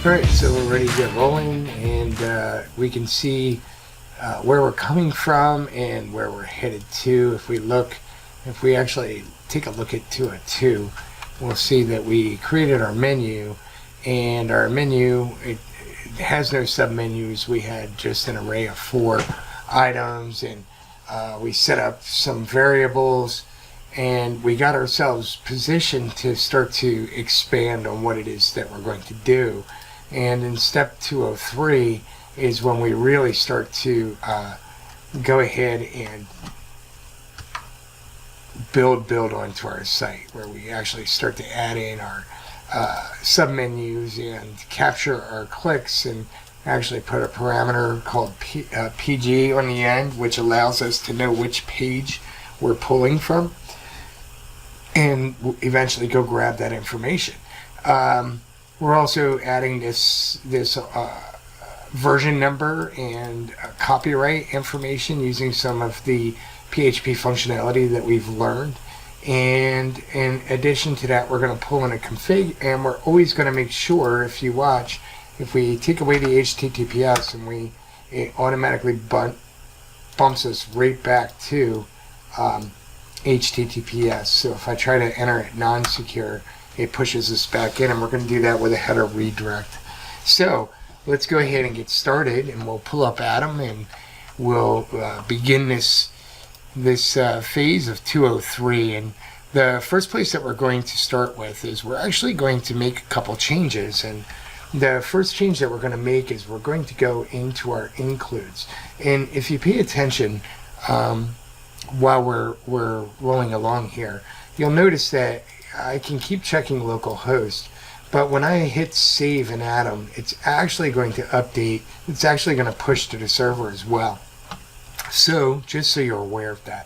Alright, so we're ready to get rolling, and we can see where we're coming from and where we're headed to. If we actually take a look at 202, we'll see that we created our menu, and our menu, it has no submenus. We had just an array of 4 items, and we set up some variables, and we got ourselves positioned to start to expand on what it is that we're going to do. And in step 203 is when we really start to go ahead and build onto our site, where we actually start to add in our submenus and capture our clicks, and actually put a parameter called PG on the end, which allows us to know which page we're pulling from, and eventually go grab that information. We're also adding this version number and copyright information using some of the PHP functionality that we've learned. And in addition to that, we're going to pull in a config, and we're always going to make sure, if you watch, if we take away the HTTPS, and it automatically bumps us right back to HTTPS. So if I try to enter it non-secure, it pushes us back in, and we're going to do that with a header redirect. So let's go ahead and get started, and we'll pull up Atom, and we'll begin this phase of 203. And the first place that we're going to start with is we're actually going to make a couple changes. And the first change that we're going to make is we're going to go into our includes. And if you pay attention while we're rolling along here, you'll notice that I can keep checking localhost, but when I hit save in Atom, it's actually going to update. It's actually going to push to the server as well. So just so you're aware of that,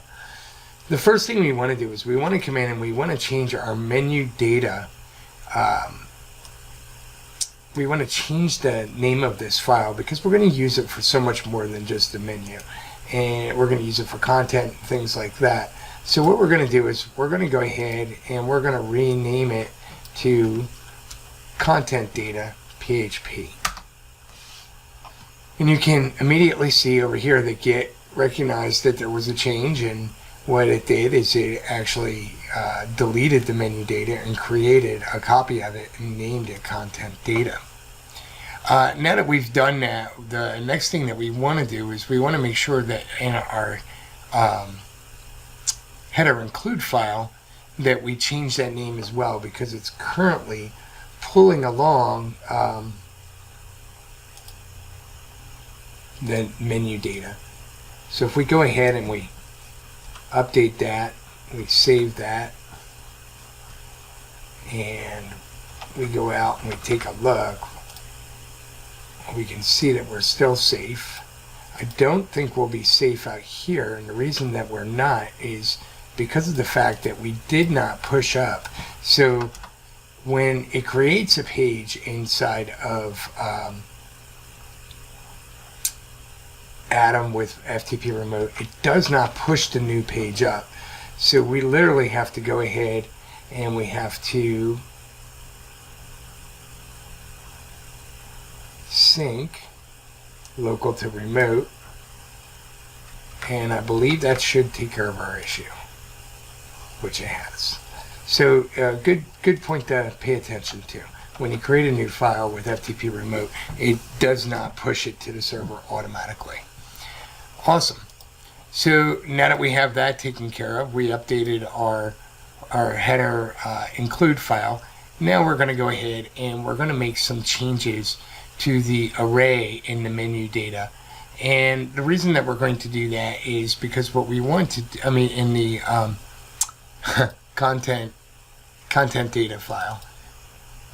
the first thing we want to do is we want to come in and we want to change our menu data. We want to change the name of this file, because we're going to use it for so much more than just the menu, and we're going to use it for content, things like that. So what we're going to do is we're going to go ahead and we're going to rename it to config.inc.php. And you can immediately see over here that Git recognized that there was a change, and what it did is it actually deleted the menu data and created a copy of it and named it content data. Now that we've done that, the next thing that we want to do is we want to make sure that in our header include file that we change that name as well, because it's currently pulling along the menu data. So if we go ahead and we update that, we save that, and we go out and we take a look, we can see that we're still safe. I don't think we'll be safe out here, and the reason that we're not is because of the fact that we did not push up. So when it creates a page inside of Atom with FTP Remote, it does not push the new page up. So we literally have to go ahead and we have to sync local to remote, and I believe that should take care of our issue, which it has. So good point to pay attention to. When you create a new file with FTP Remote, it does not push it to the server automatically. Awesome. So now that we have that taken care of, we updated our header include file. Now we're going to go ahead and we're going to make some changes to the array in the menu data. And the reason that we're going to do that is because what we want to do, in the content data file.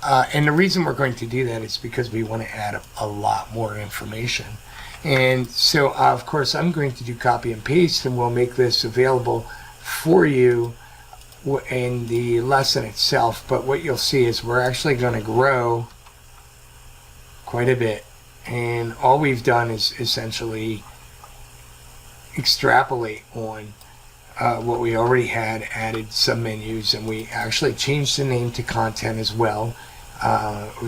And the reason we're going to do that is because we want to add a lot more information. And so, of course, I'm going to do copy and paste, and we'll make this available for you in the lesson itself. But what you'll see is we're actually going to grow quite a bit. And all we've done is essentially extrapolate on what we already had, added some menus, and we actually changed the name to content as well.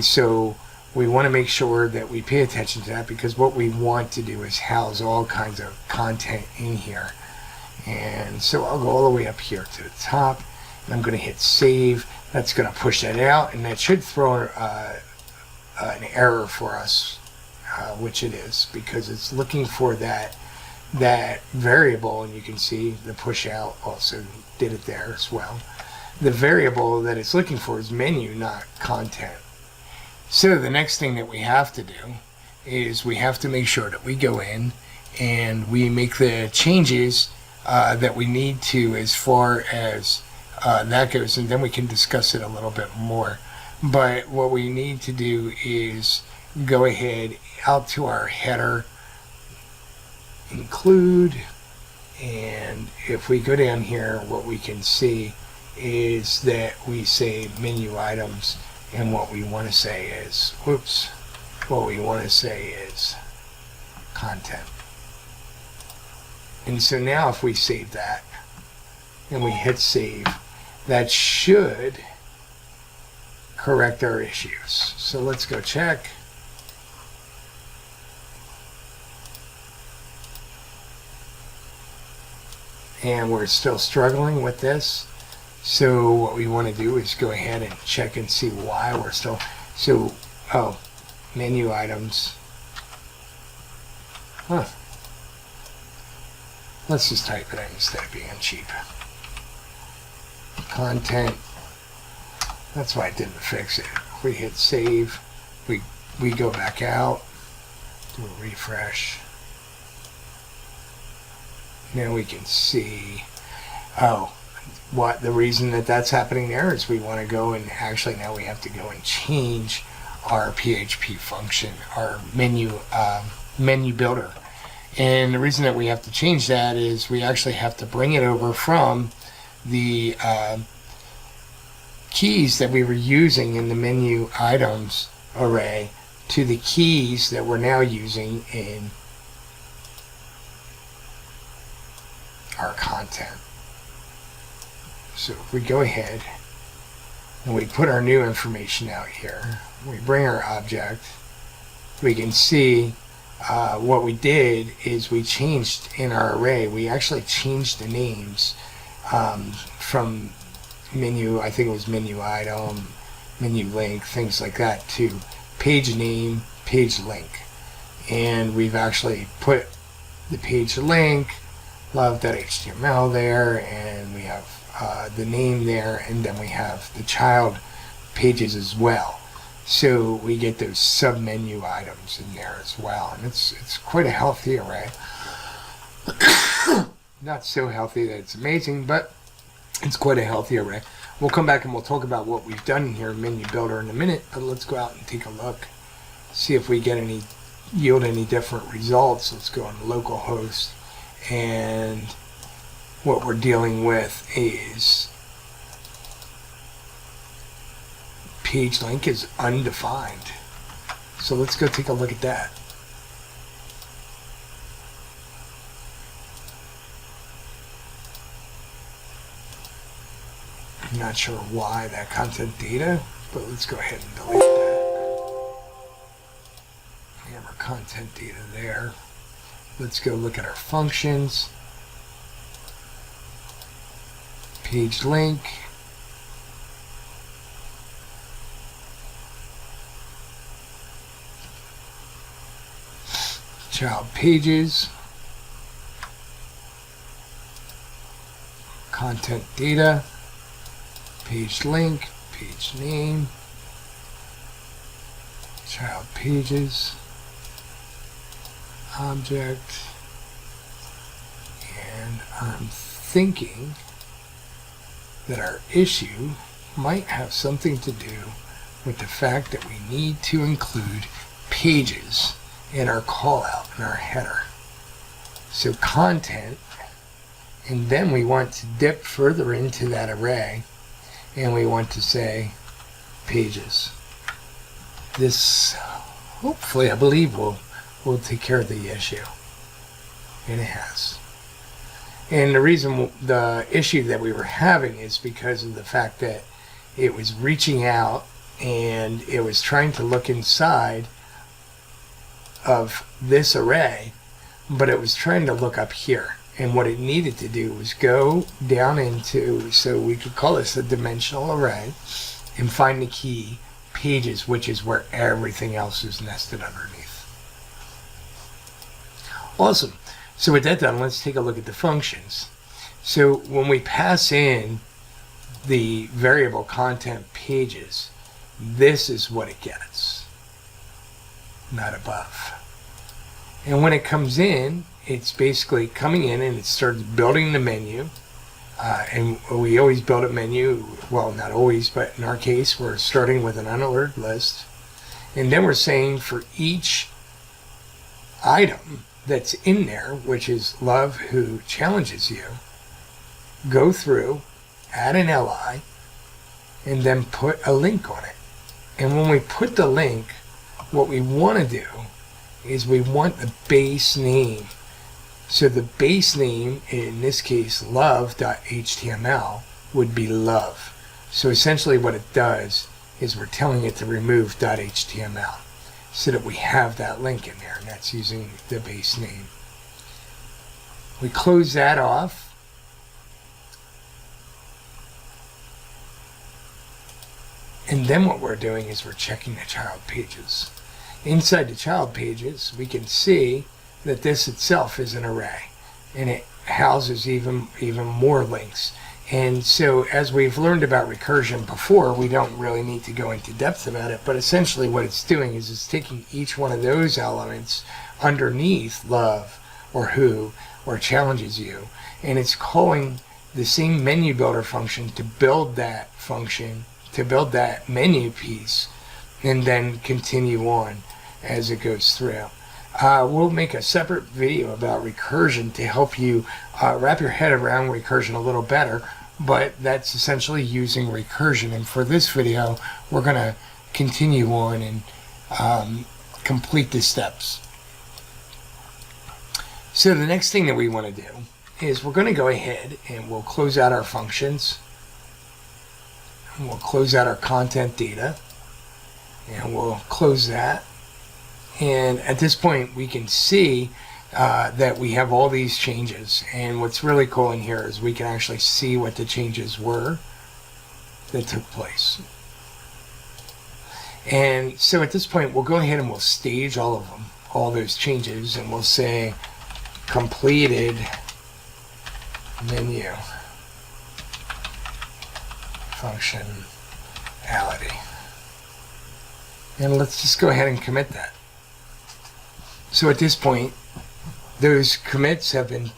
So we want to make sure that we pay attention to that, because what we want to do is house all kinds of content in here. And so I'll go all the way up here to the top, and I'm going to hit save. That's going to push that out, and that should throw an error for us, which it is, because it's looking for that variable, and you can see the push out also did it there as well. The variable that it's looking for is menu, not content. So the next thing that we have to do is we have to make sure that we go in and we make the changes that we need to as far as that goes, and then we can discuss it a little bit more. But what we need to do is go ahead out to our header, include, and if we go down here, what we can see is that we say menu items, and what we want to say is, what we want to say is content. And so now if we save that and we hit save, that should correct our issues. So let's go check. And we're still struggling with this. So what we want to do is go ahead and check and see why we're still, menu items. Let's just type it in instead of being cheap. Content. That's why I didn't fix it. If we hit save, we go back out, do a refresh. Now we can see, what the reason that that's happening there is we want to go and actually now we have to go and change our PHP function, our menu builder. And the reason that we have to change that is we actually have to bring it over from the keys that we were using in the menu items array to the keys that we're now using in our content. So if we go ahead and we put our new information out here, we bring our object, we can see what we did is we changed in our array, we actually changed the names from menu, I think it was menu item, menu link, things like that, to page name, page link. And we've actually put the page link, love.html there, and we have the name there, and then we have the child pages as well. So we get those sub-menu items in there as well, and it's quite a healthy array. Not so healthy that it's amazing, but it's quite a healthy array. We'll come back and we'll talk about what we've done here in menuBuilder in a minute, but let's go out and take a look, see if we get yield any different results. Let's go on localhost, and what we're dealing with is page link is undefined. So let's go take a look at that. I'm not sure why that content data, but let's go ahead and delete that. We have our content data there. Let's go look at our functions. Page link. Child pages. Content data. Page link, page name, child pages, object, and I'm thinking that our issue might have something to do with the fact that we need to include pages in our callout, in our header. So content, and then we want to dip further into that array, and we want to say pages. This, hopefully, I believe will take care of the issue. And it has. And the reason, the issue that we were having is because of the fact that it was reaching out and it was trying to look inside of this array, but it was trying to look up here. And what it needed to do was go down into, so we could call this a dimensional array, and find the key pages, which is where everything else is nested underneath. Awesome. So with that done, let's take a look at the functions. So when we pass in the variable content pages, this is what it gets, not above. And when it comes in, it's basically coming in and it starts building the menu. And we always build a menu, well, not always, but in our case, we're starting with an unordered list. And then we're saying for each item that's in there, which is love who challenges you, go through, add an li, and then put a link on it. And when we put the link, what we want to do is we want the base name. So the base name, in this case, love.html, would be love. So essentially what it does is we're telling it to remove .html so that we have that link in there, and that's using the base name. We close that off. And then what we're doing is we're checking the child pages. Inside the child pages, we can see that this itself is an array, and it houses even more links. And so as we've learned about recursion before, we don't really need to go into depth about it, but essentially what it's doing is it's taking each one of those elements underneath love or who or challenges you, and it's calling the same menu builder function to build that function, to build that menu piece, and then continue on as it goes through. We'll make a separate video about recursion to help you wrap your head around recursion a little better, but that's essentially using recursion. And for this video, we're going to continue on and complete the steps. So the next thing that we want to do is we're going to go ahead and we'll close out our functions, and we'll close out our content data, and we'll close that. And at this point, we can see that we have all these changes. And what's really cool in here is we can actually see what the changes were that took place. And so at this point, we'll go ahead and we'll stage all of them, all those changes, and we'll say completed menu functionality. And let's just go ahead and commit that. So at this point, those commits have been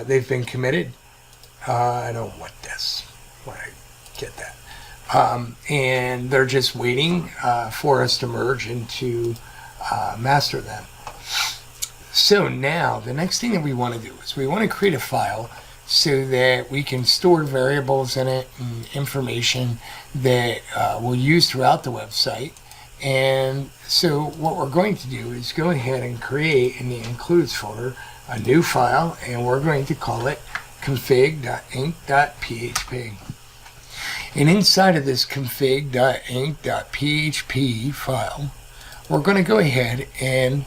they've been committed. I don't want this. When I get that, and they're just waiting for us to merge into master them. So now the next thing that we want to do is we want to create a file so that we can store variables in it and information that we'll use throughout the website. And so what we're going to do is go ahead and create in the includes folder a new file, and we're going to call it config.inc.php. And inside of this config.inc.php file, we're going to go ahead and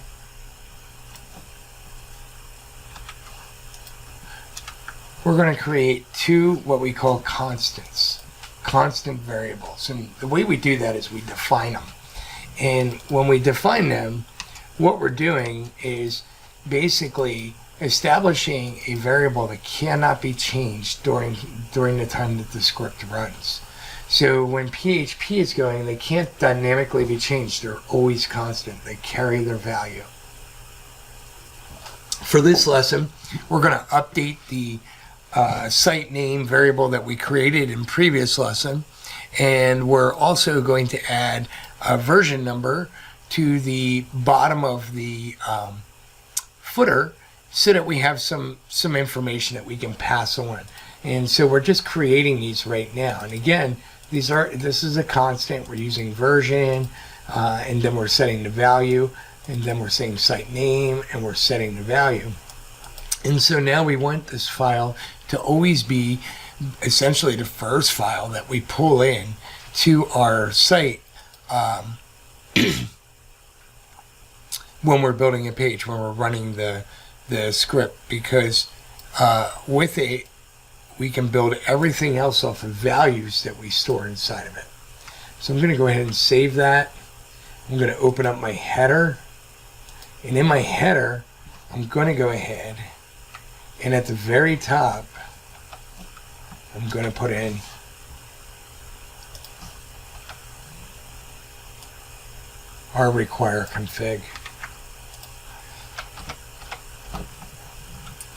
we're going to create two what we call constants, constant variables. And the way we do that is we define them. And when we define them, what we're doing is basically establishing a variable that cannot be changed during the time that the script runs. So when PHP is going, they can't dynamically be changed. They're always constant. They carry their value. For this lesson, we're going to update the site name variable that we created in previous lesson, and we're also going to add a version number to the bottom of the footer so that we have some information that we can pass on. And so we're just creating these right now. And again, this is a constant. We're using version, and then we're setting the value, and then we're saying site name, and we're setting the value. And so now we want this file to always be essentially the first file that we pull in to our site when we're building a page, when we're running the script, because with it, we can build everything else off of values that we store inside of it. So I'm going to go ahead and save that. I'm going to open up my header. And in my header, I'm going to go ahead and at the very top, I'm going to put in our require config.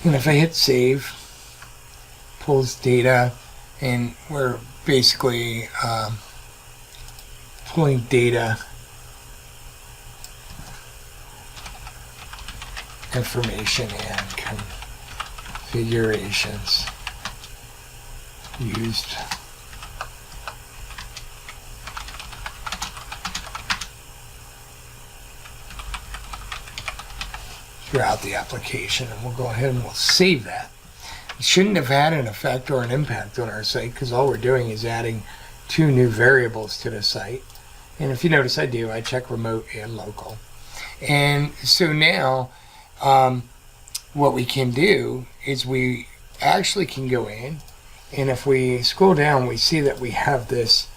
And if I hit save, pulls data, and we're basically pulling data information and configurations used throughout the application, and we'll go ahead and we'll save that. It shouldn't have had an effect or an impact on our site, because all we're doing is adding 2 new variables to the site. And if you notice, I check remote and local. And so now what we can do is we actually can go in, and if we scroll down, we see that we have this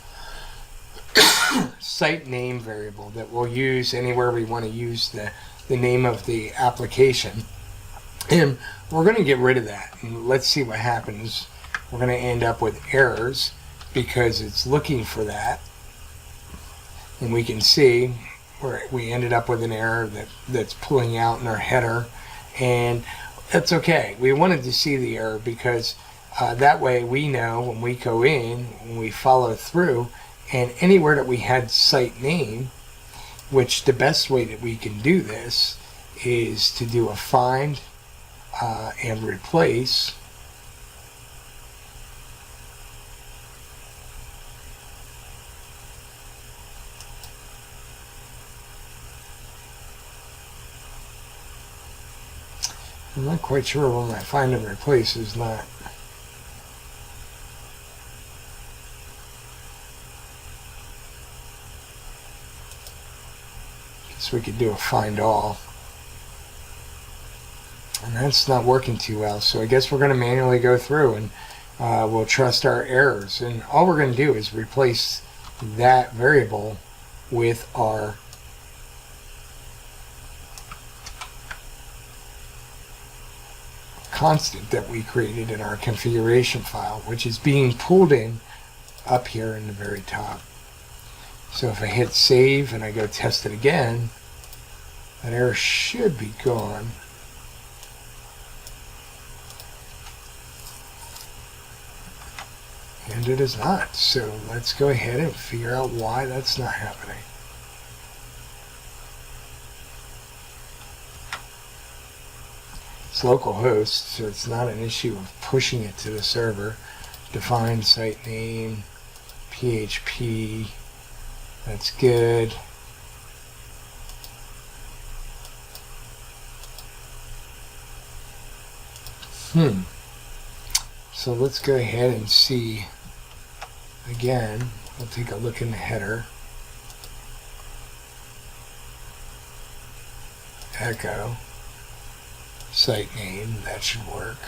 site name variable that we'll use anywhere we want to use the name of the application. And we're going to get rid of that, and let's see what happens. We're going to end up with errors because it's looking for that, and we can see where we ended up with an error that's pulling out in our header, and that's okay. We wanted to see the error because that way we know when we go in, when we follow through, and anywhere that we had site name, which the best way that we can do this is to do a find and replace. I'm not quite sure what my find and replace is not. Guess we could do a find all. And that's not working too well, so I guess we're going to manually go through and we'll trust our errors. And all we're going to do is replace that variable with our constant that we created in our configuration file, which is being pulled in up here in the very top. So if I hit save and I go test it again, that error should be gone. And it is not. So let's go ahead and figure out why that's not happening. It's localhost, so it's not an issue of pushing it to the server. Define site name, PHP, that's good. So let's go ahead and see again. We'll take a look in the header. Echo site name, that should work.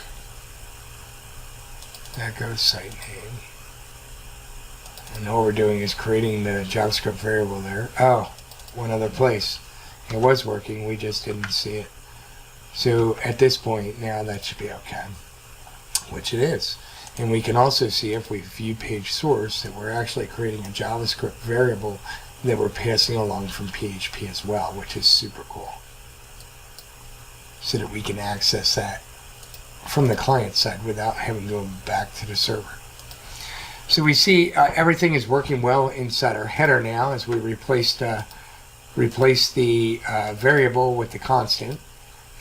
Echo site name. And all we're doing is creating the JavaScript variable there. Oh, one other place. It was working, we just didn't see it. So at this point now that should be okay, which it is. And we can also see if we view page source that we're actually creating a JavaScript variable that we're passing along from PHP as well, which is super cool. So that we can access that from the client side without having to go back to the server. So we see everything is working well inside our header now as we replaced the variable with the constant.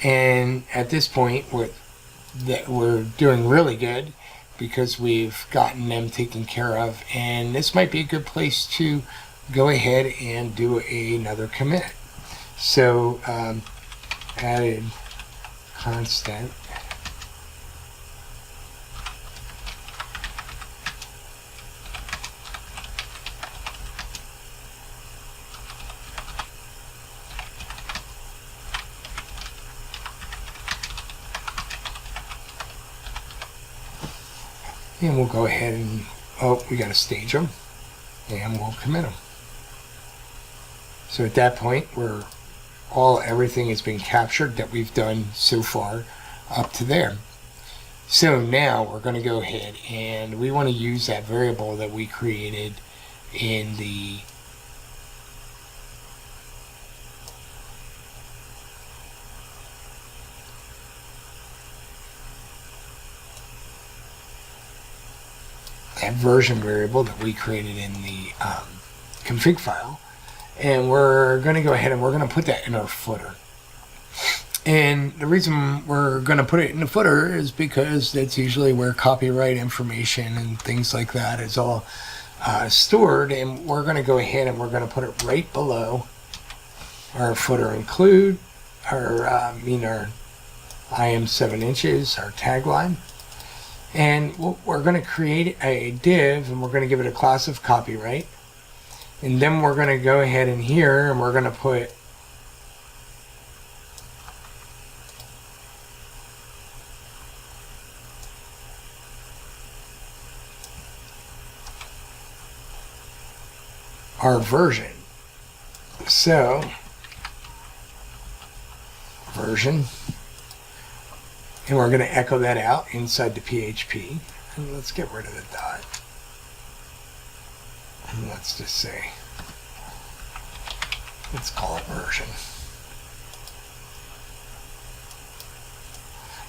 And at this point, we're doing really good because we've gotten them taken care of. And this might be a good place to go ahead and do another commit. So added constant And we'll go ahead and, oh, we got to stage them, and we'll commit them. So at that point, everything has been captured that we've done so far up to there. So now we're going to go ahead and we want to use that variable that we created in the version variable that we created in the config file. And we're going to go ahead and we're going to put that in our footer. And the reason we're going to put it in the footer is because that's usually where copyright information and things like that is all stored. And we're going to go ahead and we're going to put it right below our footer include, our I am 7 inches, our tagline. And we're going to create a div, and we're going to give it a class of copyright. And then we're going to go ahead in here and we're going to put our version. So version, and we're going to echo that out inside the PHP. And let's get rid of the dot. And let's just say, let's call it version.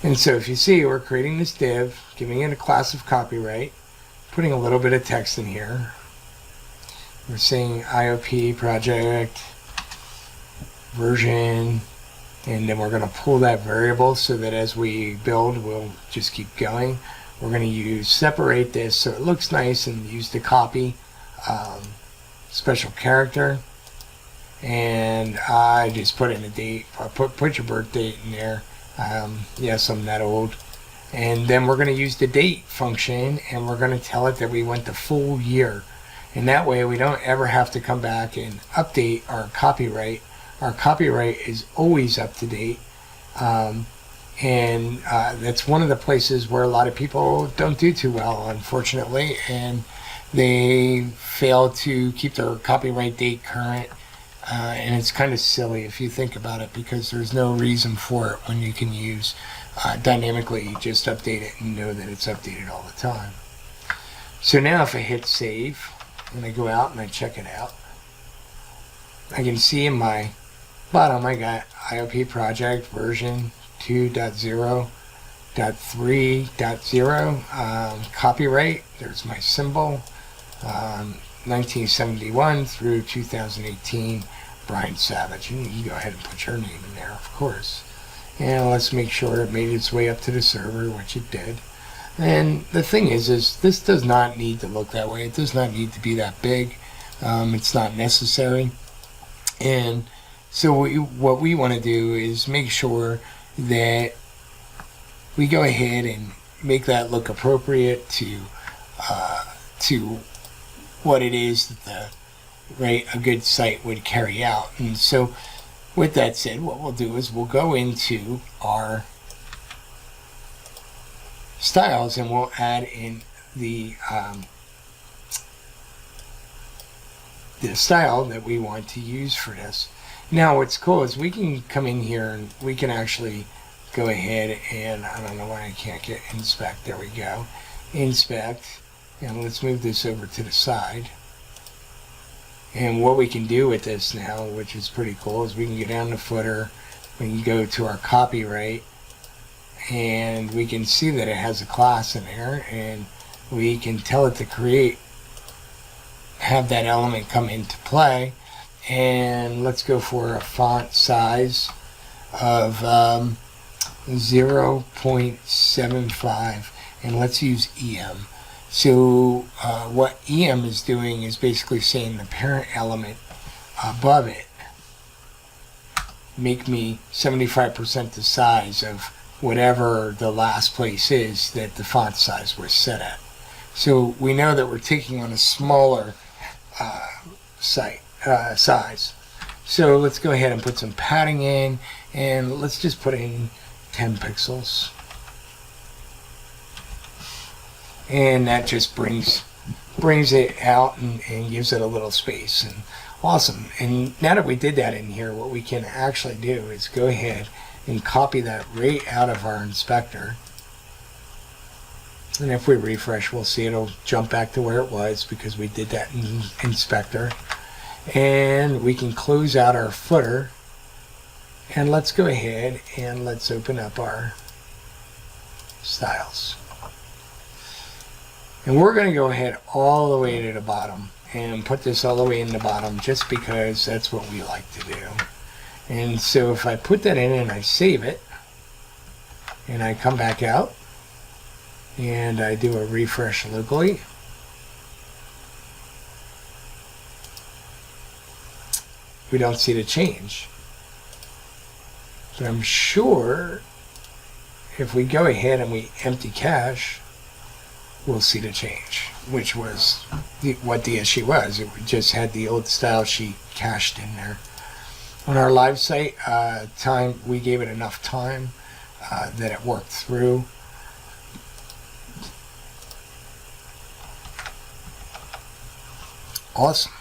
And so if you see, we're creating this div, giving it a class of copyright, putting a little bit of text in here. We're saying IOP project version, and then we're going to pull that variable so that as we build, we'll just keep going. We're going to separate this so it looks nice and use the copy special character. And I just put in a date. Put your birth date in there. Yes, I'm that old. And then we're going to use the date function, and we're going to tell it that we want the full year. And that way we don't ever have to come back and update our copyright. Our copyright is always up to date. And that's one of the places where a lot of people don't do too well, unfortunately. And they fail to keep their copyright date current. And it's kind of silly if you think about it, because there's no reason for it when you can use dynamically just update it and know that it's updated all the time. So now if I hit save and I go out and I check it out, I can see in my bottom I got IOP project version 2.0.3.0 copyright. There's my symbol, 1971 through 2018, Brian Savage. And you go ahead and put your name in there, of course. And let's make sure it made its way up to the server, which it did. And the thing is this does not need to look that way. It does not need to be that big. It's not necessary. And so what we want to do is make sure that we go ahead and make that look appropriate to what it is that a good site would carry out. And so with that said, what we'll do is we'll go into our styles and we'll add in the style that we want to use for this. Now what's cool is we can come in here and we can actually go ahead and, I don't know why I can't get inspect, there we go, inspect, and let's move this over to the side. And what we can do with this now, which is pretty cool, is we can go down the footer, we can go to our copyright, and we can see that it has a class in there, and we can tell it to have that element come into play. And let's go for a font size of 0.75, and let's use EM. So what EM is doing is basically saying the parent element above it, make me 75% the size of whatever the last place is that the font size was set at. So we know that we're taking on a smaller size. So let's go ahead and put some padding in, and let's just put in 10 pixels. and that just brings it out and gives it a little space. And awesome. And now that we did that in here, what we can actually do is go ahead and copy that right out of our inspector. And if we refresh, we'll see it'll jump back to where it was because we did that in inspector. And we can close out our footer. And let's go ahead and let's open up our styles. And we're going to go ahead all the way to the bottom and put this all the way in the bottom just because that's what we like to do. And so if I put that in and I save it and I come back out and I do a refresh locally, we don't see the change. But I'm sure if we go ahead and we empty cache, we'll see the change, which was what the issue was. It just had the old style sheet cached in there. On our live site, we gave it enough time that it worked through. Awesome.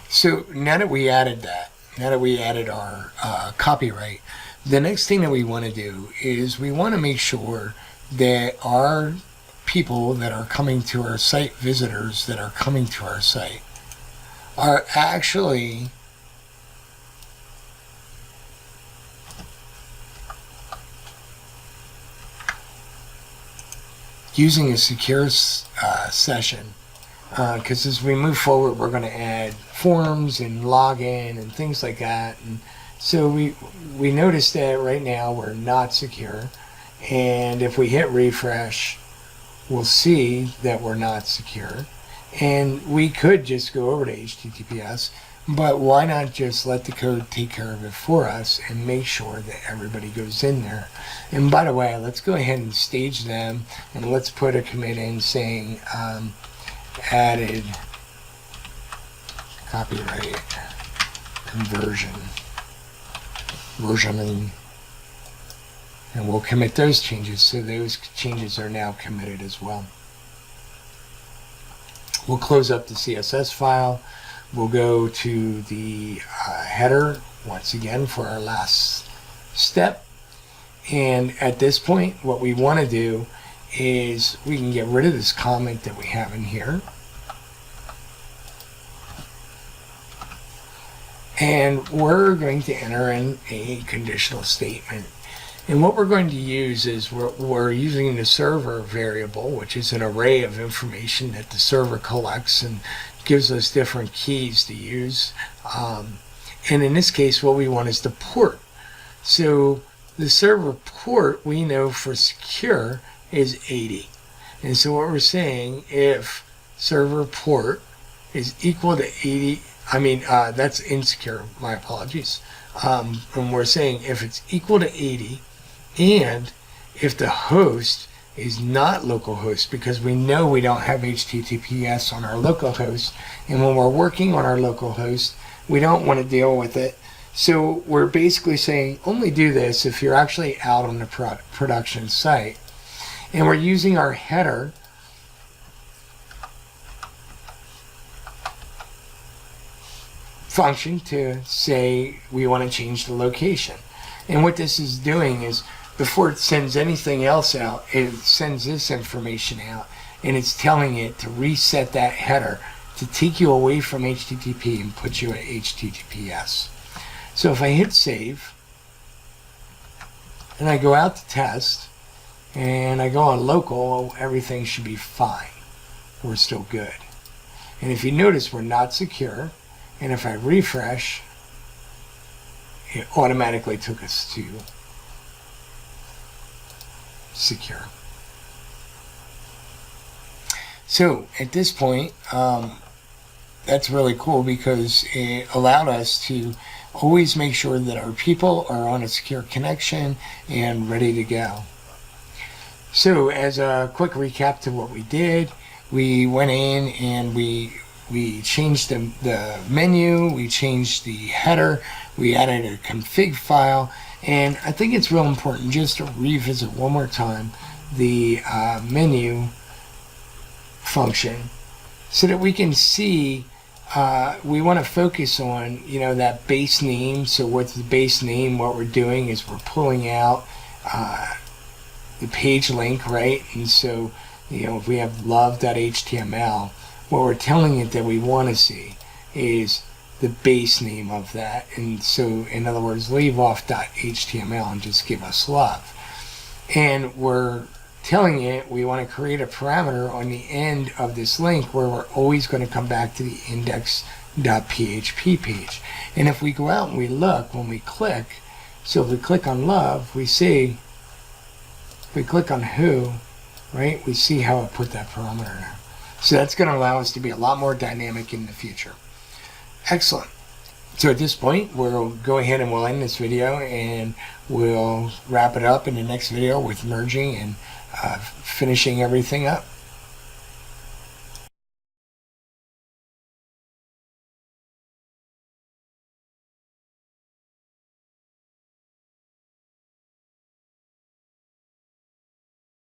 So now that we added that, now that we added our copyright, the next thing that we want to do is we want to make sure that our people that are coming to our site, visitors that are coming to our site, are actually using a secure session. Because as we move forward, we're going to add forms and login and things like that. And so we notice that right now we're not secure. And if we hit refresh, we'll see that we're not secure. And we could just go over to HTTPS, but why not just let the code take care of it for us and make sure that everybody goes in there. And by the way, let's go ahead and stage them, and let's put a commit in saying added copyright conversion versioning, and we'll commit those changes. So those changes are now committed as well. We'll close up the CSS file. We'll go to the header once again for our last step. And at this point, what we want to do is we can get rid of this comment that we have in here. And we're going to enter in a conditional statement. And what we're going to use is we're using the server variable, which is an array of information that the server collects and gives us different keys to use. And in this case, what we want is the port. So the server port, we know for secure, is 80. And so what we're saying, if server port is equal to 80, that's insecure, my apologies. And we're saying if it's equal to 80, and if the host is not localhost, because we know we don't have HTTPS on our localhost, and when we're working on our localhost, we don't want to deal with it. So we're basically saying only do this if you're actually out on the production site. And we're using our header function to say we want to change the location. And what this is doing is, before it sends anything else out, it sends this information out, and it's telling it to reset that header to take you away from HTTP and put you at HTTPS. So if I hit save, and I go out to test, and I go on local, everything should be fine. We're still good. And if you notice, we're not secure, and if I refresh, it automatically took us to secure. So at this point, that's really cool because it allowed us to always make sure that our people are on a secure connection and ready to go. So as a quick recap to what we did, we went in and we changed the menu, we changed the header, we added a config file, and I think it's real important just to revisit one more time the menu function so that we can see. We want to focus on, that base name. So what's the base name? What we're doing is we're pulling out the page link, right? And so, if we have love.html, what we're telling it that we want to see is the base name of that. And so, in other words, leave off .html and just give us love. And we're telling it we want to create a parameter on the end of this link where we're always going to come back to the index.php page. And if we go out and we look, when we click, so if we click on love, we see, if we click on who, right, we see how it put that parameter there. So that's going to allow us to be a lot more dynamic in the future. Excellent. So at this point, we'll go ahead and we'll end this video, and we'll wrap it up in the next video with merging and finishing everything up.